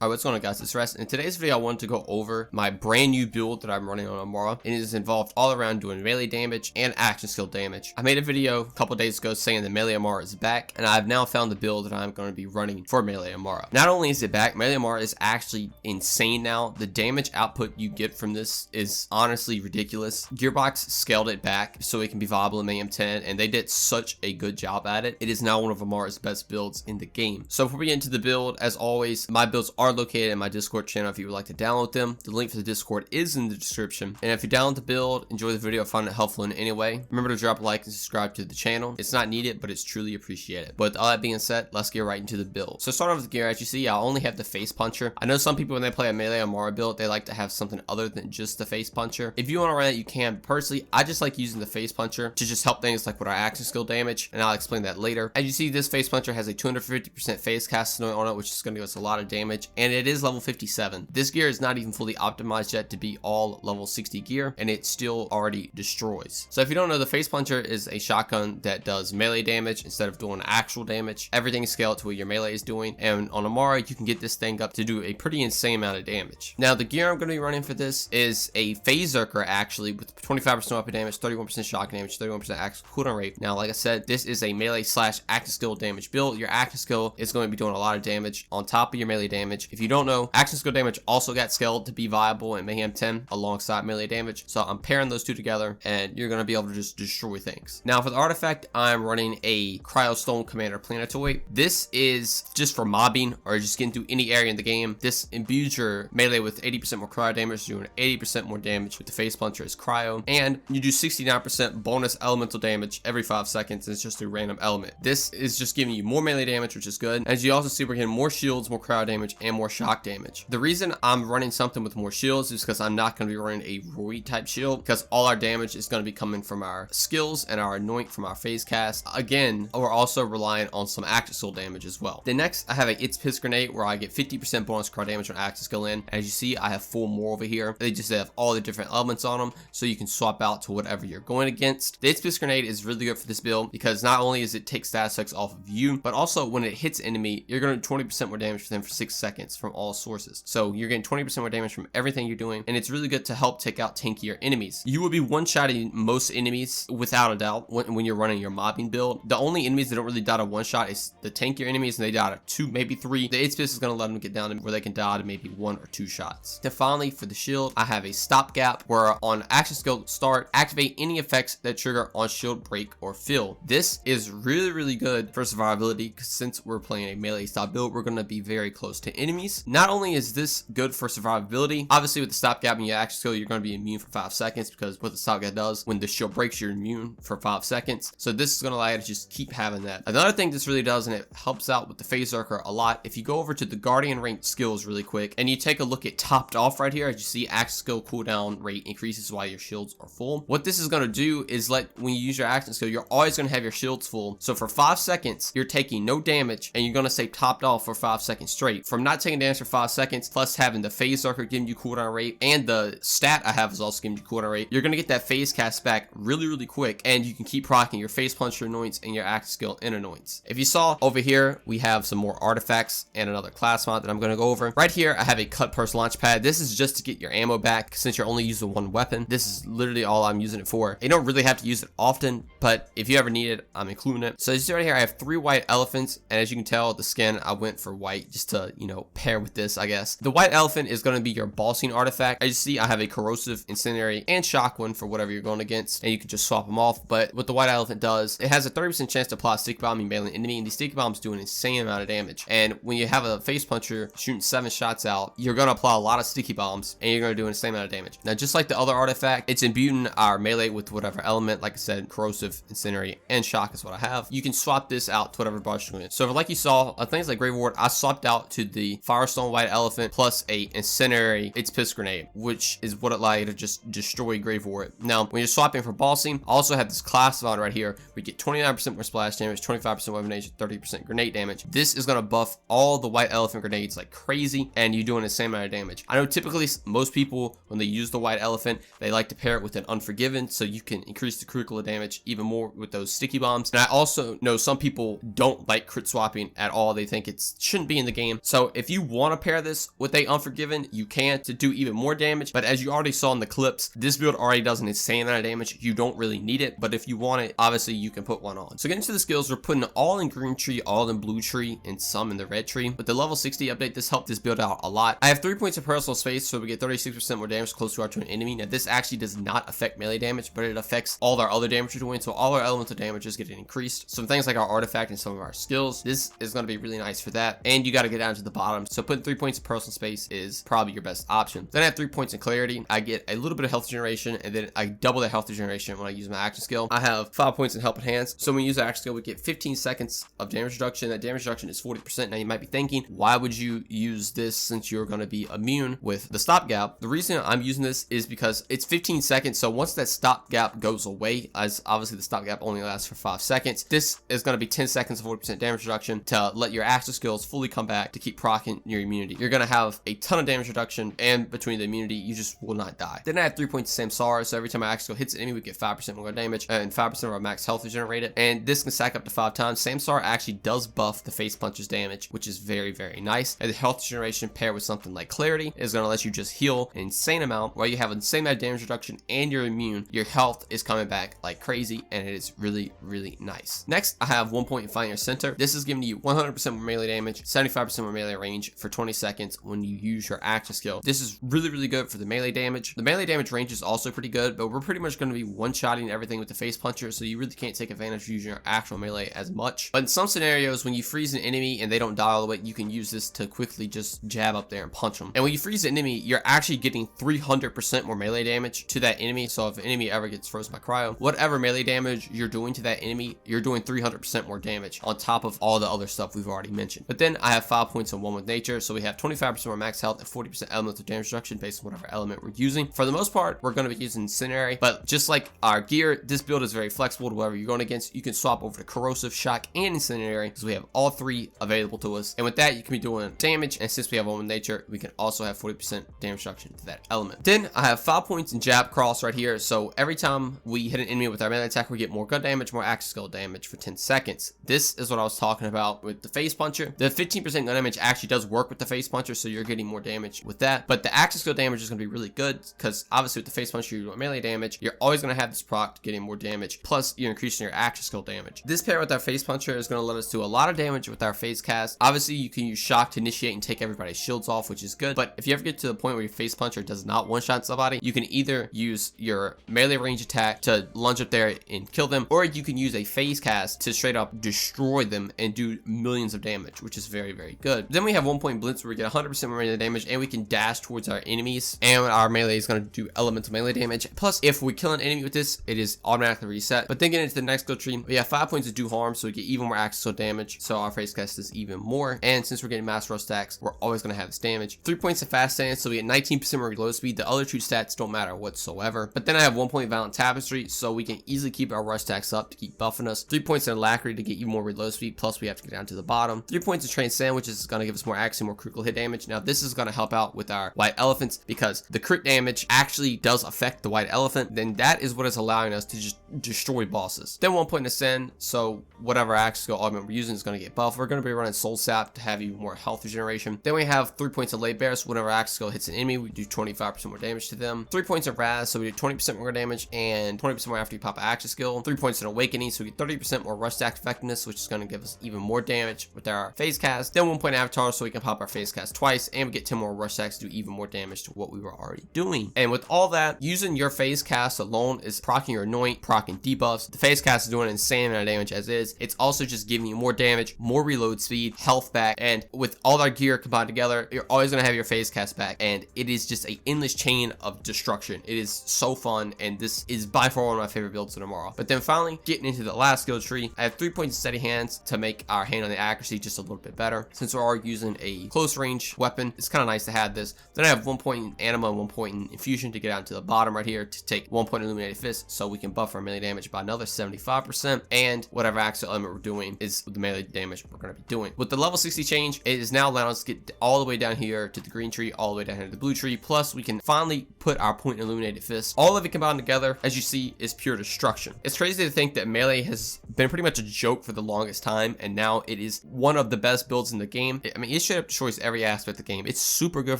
Alright, what's going on, guys? It's Rest. In today's video, I wanted to go over my brand new build that I'm running on Amara, and it is involved all around doing melee damage and action skill damage. I made a video a couple days ago saying that melee Amara is back, and I've now found the build that I'm going to be running for melee Amara. Not only is it back, melee Amara is actually insane now. The damage output you get from this is honestly ridiculous. Gearbox scaled it back so it can be viable in Mayhem 10, and they did such a good job at it. It is now one of Amara's best builds in the game. So before we get into the build, as always, my builds are located in my Discord channel if you would like to download them. The link for the Discord is in the description. And if you download the build, enjoy the video, find it helpful in any way, remember to drop a like and subscribe to the channel. It's not needed, but it's truly appreciated. But with all that being said, let's get right into the build. So starting off with the gear, as you see, I only have the face puncher. I know some people, when they play a melee Amara build, they like to have something other than just the face puncher. If you want to run it, you can. Personally, I just like using the face puncher to just help things like with our action skill damage, and I'll explain that later. As you see, this face puncher has a 250% phase cast on it, which is going to give us a lot of damage, and it is level 57. This gear is not even fully optimized yet to be all level 60 gear, and it still already destroys. So if you don't know, the face puncher is a shotgun that does melee damage instead of doing actual damage. Everything is scaled to what your melee is doing, and on Amara you can get this thing up to do a pretty insane amount of damage. Now the gear I'm going to be running for this is a phase zerker, actually, with 25% weapon damage, 31% shock damage, 31% action cooldown rate. Now like I said, this is a melee slash action skill damage build. Your action skill is going to be doing a lot of damage on top of your melee damage. If you don't know, action skill damage also got scaled to be viable in Mayhem 10 alongside melee damage. So I'm pairing those two together, and you're going to be able to just destroy things. Now for the artifact, I'm running a Cryostone Commander Planetoid. This is just for mobbing or just getting through any area in the game. This imbues your melee with 80% more cryo damage, doing 80% more damage with the face puncher as cryo, and you do 69% bonus elemental damage every 5 seconds. It's just a random element. This is just giving you more melee damage, which is good. As you also see, we're getting more shields, more cryo damage, and more shock damage. The reason I'm running something with more shields is because I'm not going to be running a Roy type shield, because all our damage is going to be coming from our skills and our anoint from our phase cast. Again, we're also relying on some action skill damage as well. Then next, I have a It's Piss Grenade where I get 50% bonus cryo damage on action skill in. As you see, I have 4 more over here. They just have all the different elements on them, so you can swap out to whatever you're going against. The It's Piss Grenade is really good for this build because not only does it take stat effects off of you, but also when it hits enemy, you're going to do 20% more damage for them for 6 seconds from all sources. So you're getting 20% more damage from everything you're doing, and it's really good to help take out tankier enemies. You will be one-shotting most enemies without a doubt when you're running your mobbing build. The only enemies that don't really die to one-shot is the tankier enemies, and they die to 2, maybe 3. The It's Piss is going to let them get down to where they can die to maybe 1 or 2 shots. Then finally, for the shield, I have a stopgap where on action skill start, activate any effects that trigger on shield break or fill. This is really good for survivability, because since we're playing a melee style build, we're going to be very close to enemies. Not only is this good for survivability, obviously with the stopgap and your action skill, you're going to be immune for 5 seconds, because what the stopgap does, when the shield breaks, you're immune for 5 seconds. So this is going to allow you to just keep having that. Another thing this really does, and it helps out with the phase zerker a lot, if you go over to the Guardian ranked skills really quick, and you take a look at topped off right here, as you see, action skill cooldown rate increases while your shields are full. What this is going to do is when you use your action skill, you're always going to have your shields full. So for 5 seconds, you're taking no damage, and you're going to stay topped off for 5 seconds straight. From not taking damage for 5 seconds, plus having the phase zerker giving you cooldown rate, and the stat I have is also giving you cooldown rate, you're going to get that phase cast back really quick, and you can keep proccing your face puncher anoints and your action skill in anoints. If you saw over here, we have some more artifacts and another class mod that I'm going to go over. Right here, I have a cut purse launch pad. This is just to get your ammo back since you're only using one weapon. This is literally all I'm using it for. You don't really have to use it often, but if you ever need it, I'm including it. So as you see right here, I have 3 white elephants, and as you can tell, the skin, I went for white just to, pair with this, I guess. The white elephant is going to be your bossing artifact. As you see, I have a corrosive, incendiary, and shock one for whatever you're going against, and you can just swap them off. But what the white elephant does, it has a 30% chance to apply a sticky bomb in melee enemy, and these sticky bombs do an insane amount of damage. And when you have a face puncher shooting 7 shots out, you're going to apply a lot of sticky bombs, and you're going to do an insane amount of damage. Now, just like the other artifact, it's imbuing our melee with whatever element. Like I said, corrosive, incendiary, and shock is what I have. You can swap this out to whatever boss you're in. So like you saw, things like Grave Ward, I swapped out to the Firestone White Elephant plus a incendiary It's Piss Grenade, which is what allows you to just destroy Grave Ward. Now, when you're swapping for bossing, I also have this class mod right here. We get 29% more splash damage, 25% weapon damage, 30% grenade damage. This is going to buff all the White Elephant grenades like crazy, and you're doing the same amount of damage. I know typically most people, when they use the White Elephant, they like to pair it with an Unforgiven, so you can increase the critical damage even more with those sticky bombs. And I also know some people don't like crit swapping at all. They think it shouldn't be in the game. So if you want to pair this with a Unforgiven, you can to do even more damage, but as you already saw in the clips, this build already does an insane amount of damage. You don't really need it, but if you want it, obviously you can put one on. So getting to the skills, we're putting all in green tree, all in blue tree, and some in the red tree. With the level 60 update, this helped this build out a lot. I have 3 points of personal space, so we get 36% more damage close to an enemy. Now this actually does not affect melee damage, but it affects all our other damage we're doing, so all our elemental damage is getting increased. Some things like our artifact and some of our skills, this is going to be really nice for that. And you got to get down to the bottom, so putting 3 points of personal space is probably your best option. Then I have 3 points in clarity. I get a little bit of health generation, and then I double that health regeneration when I use my action skill. I have 5 points in helping hands, so when we use the action skill, we get 15 seconds of damage reduction. That damage reduction is 40%. Now you might be thinking, why would you use this since you're going to be immune with the stopgap? The reason I'm using this is because it's 15 seconds, so once that stopgap goes away, as obviously the stopgap only lasts for 5 seconds, this is going to be 10 seconds of 40% damage reduction to let your action skills fully come back to keep proccing your immunity. You're going to have a ton of damage reduction, and between the immunity, you just will not die. Then I have 3 points of Samsara, so every time my action skill hits an enemy, we get 5% more damage and 5% of our max health regenerated, and this can stack up to 5 times. Samsara actually does buff the face puncher's damage, which is very, very nice. And the health generation paired with something like clarity is going to let you just heal an insane amount while you have the same amount of damage reduction and you're immune. Your health is coming back like crazy, and it is really, really nice. Next, I have 1 point in Find Your Center. This is giving you 100% more melee damage, 75% more melee range for 20 seconds when you use your action skill. This is really, really good for the melee damage. The melee damage range is also pretty good, but we're pretty much going to be one-shotting everything with the face puncher, so you really can't take advantage of using your actual melee as much. But in some scenarios, when you freeze an enemy and they don't die all the way, you can use this to quickly just jab up there and punch them. And when you freeze an enemy, you're actually getting 300% more melee damage to that enemy. So if an enemy ever gets frozen by cryo, whatever melee damage you're doing to that enemy, you're doing 300% more damage on top of all the other stuff we've already mentioned. But then I have 5 points on One with Nature, so we have 25% more max health and 40% elemental damage reduction based on whatever element we're using. For the most part, we're going to be using Incendiary, but just like our gear, this build is very flexible to whatever you're going against. You can swap over to Corrosive, Shock, and Incendiary because we have all three available to us. And with that, you can be doing damage, and since we have One with Nature, we can also have 40% damage reduction to that element. Then I have 5 points in Jab Cross right here, so every time we hit an enemy with our melee attack, we get more gun damage, more action skill damage for 10 seconds. This is what I was talking about with the face puncher. The 15% gun damage actually does work with the face puncher, so you're getting more damage with that, but the action skill damage is going to be really good because obviously with the face puncher, you're doing melee damage. You're always going to have this proc getting more damage, plus you're increasing your action skill damage. This pair with our face puncher is going to let us do a lot of damage with our phase cast. Obviously, you can use Shock to initiate and take everybody's shields off, which is good, but if you ever get to the point where your face puncher does not one-shot somebody, you can either use your melee range attack to lunge up there and kill them, or you can use a phase cast to straight up destroy them and do millions of damage, which is very, very good. Then we have 1 point Blitz where we get 100% more melee damage, and we can dash towards our enemies, and our melee is going to do elemental melee damage. Plus, if we kill an enemy with this, it is automatically reset. But then getting into the next skill tree, we have 5 points to do harm, so we get even more action damage, so our face cast is even more. And since we're getting mass rush stacks, we're always going to have this damage. 3 points of fast stance, so we get 19% more reload speed. The other two stats don't matter whatsoever. But then I have 1 point Violent Tapestry, so we can easily keep our rush stacks up to keep buffing us. 3 points in Alacrity to get even more reload speed, plus we have to get down to the bottom. 3 points of Transcend, which is going to give us more action, more critical hit damage. Now this is going to help out with our white elephants because the crit damage actually does affect the white elephant. Then that is what is allowing us to just destroy bosses. Then 1 point in Ascend, so whatever action skill augment we're using is going to get buffed. We're going to be running Soul Sap to have even more health regeneration. Then we have 3 points of Lay Bear, so whenever action skill hits an enemy, we do 25% more damage to them. 3 points of Raz, so we do 20% more damage and 20% more after you pop an action skill. 3 points in Awakening, so we get 30% more rush stack effectiveness, which is going to give us even more damage with our phase cast. Then 1 point Avatar, so we can pop our phase cast twice, and we get 10 more rush stacks to do even more damage to what we were already doing. And with all that, using your phase cast alone is proccing your Anoint, proccing debuffs. The phase cast is doing an insane amount of damage as is. It's also just giving you more damage, more reload speed, health back, and with all our gear combined together, you're always going to have your phase cast back, and it is just an endless chain of destruction. It is so fun, and this is by far one of my favorite builds of tomorrow. But then finally, getting into the last skill tree, I have 3 points of Steady Hands to make our hand on the accuracy just a little bit better. Since we are using a close range weapon, it's kind of nice to have this. Then I have 1 point in Anima and 1 point in Infusion to get down to the bottom right here to take 1 point Illuminated Fist, so we can buff our melee damage by another 75%, and whatever action element we're doing is the melee damage we're going to be doing. With the level 60 change, it is now allowing us to get all the way down here to the green tree, all the way down here to the blue tree, plus we can finally put our point in Illuminated Fist. All of it combined together, as you see, is pure destruction. It's crazy to think that melee has been pretty much a joke for the longest time, and now it is one of the best builds in the game. I mean, it it straight up destroys every aspect of the game. It's super good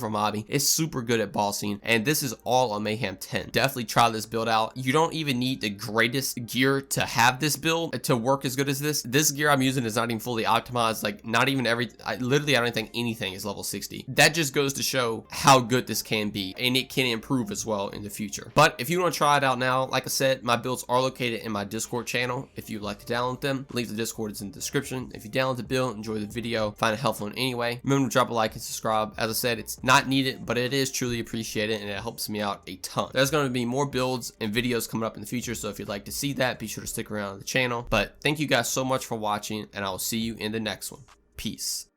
for mobbing. It's super good at bossing, and this is all on Mayhem 10. Definitely try this build out. You don't even need the greatest gear to have this build to work as good as this. This gear I'm using is not even fully optimized. Like, not even I don't think anything is level 60. That just goes to show how good this can be, and it can improve as well in the future. But if you want to try it out now, like I said, my builds are located in my Discord channel. If you'd like to download them, link to the Discord is in the description. If you download the build, enjoy the video, find it helpful in any way, remember to drop a like and subscribe. As I said, it's not needed, but it is truly appreciated, and it helps me out a ton. There's going to be more builds and videos coming up in the future, so if you'd like to see that, be sure to stick around on the channel. But thank you guys so much for watching, and I will see you in the next one. Peace.